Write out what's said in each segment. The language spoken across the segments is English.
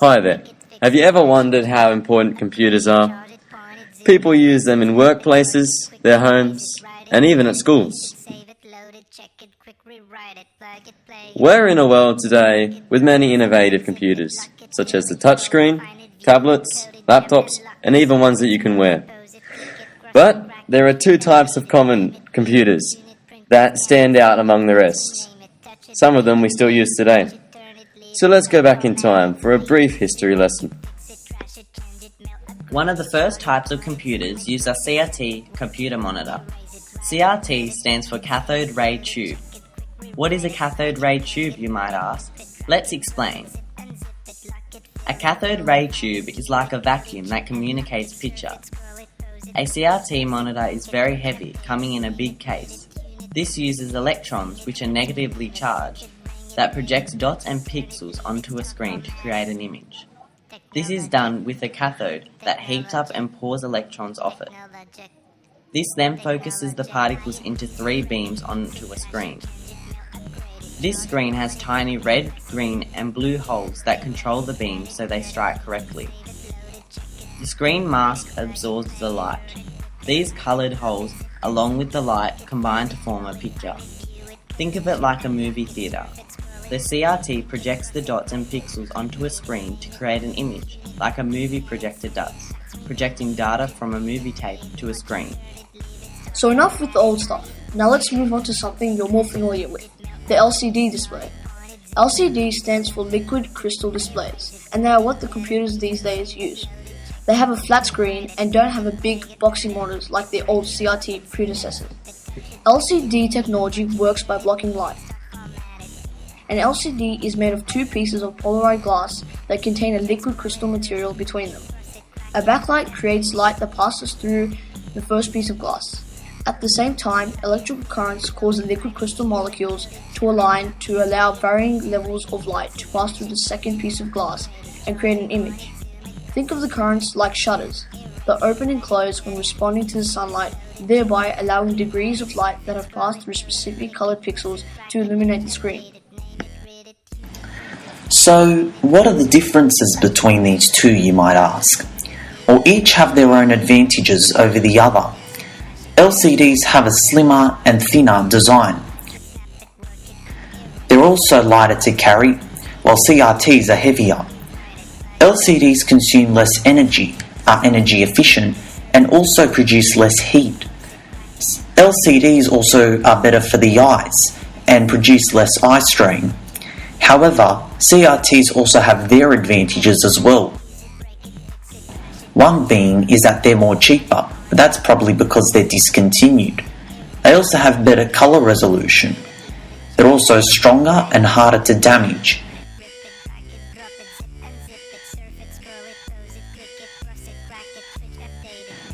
Hi there. Have you ever wondered how important computers are? People use them in workplaces, their homes, and even at schools. We're in a world today with many innovative computers, such as the touchscreen, tablets, laptops, and even ones that you can wear. But there are two types of common computers that stand out among the rest. Some of them we still use today. So let's go back in time for a brief history lesson. One of the first types of computers used a CRT computer monitor. CRT stands for cathode ray tube. What is a cathode ray tube, you might ask? Let's explain. A cathode ray tube is like a vacuum that communicates picture. A CRT monitor is very heavy, coming in a big case. This uses electrons, which are negatively charged, that projects dots and pixels onto a screen to create an image. This is done with a cathode that heats up and pours electrons off it. This then focuses the particles into three beams onto a screen. This screen has tiny red, green and blue holes that control the beams so they strike correctly. The screen mask absorbs the light. These coloured holes, along with the light, combine to form a picture. Think of it like a movie theatre. The CRT projects the dots and pixels onto a screen to create an image, like a movie projector does, projecting data from a movie tape to a screen. So enough with the old stuff. Now let's move on to something you're more familiar with, the LCD display. LCD stands for liquid crystal displays, and they are what the computers these days use. They have a flat screen and don't have a big boxy monitors like the old CRT predecessors. LCD technology works by blocking light. An LCD is made of two pieces of polarized glass that contain a liquid crystal material between them. A backlight creates light that passes through the first piece of glass. At the same time, electrical currents cause the liquid crystal molecules to align to allow varying levels of light to pass through the second piece of glass and create an image. Think of the currents like shutters that open and close when responding to the sunlight, thereby allowing degrees of light that have passed through specific colored pixels to illuminate the screen. So, what are the differences between these two, you might ask? Well, each have their own advantages over the other. LCDs have a slimmer and thinner design. They're also lighter to carry, while CRTs are heavier. LCDs consume less energy, are energy efficient, and also produce less heat. LCDs also are better for the eyes and produce less eye strain. However, CRTs also have their advantages as well. One being is that they're more cheaper, but that's probably because they're discontinued. They also have better colour resolution. They're also stronger and harder to damage.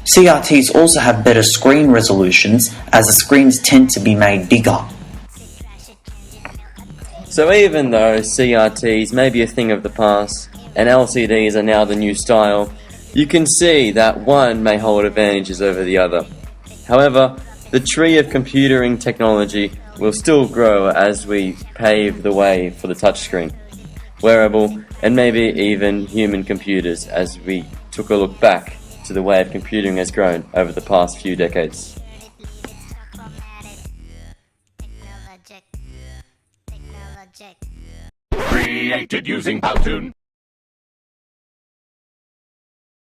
CRTs also have better screen resolutions as the screens tend to be made bigger. So even though CRTs may be a thing of the past and LCDs are now the new style, you can see that one may hold advantages over the other. However, the tree of computing technology will still grow as we pave the way for the touchscreen, wearable, and maybe even human computers as we took a look back to the way of computing has grown over the past few decades. Created using Powtoon.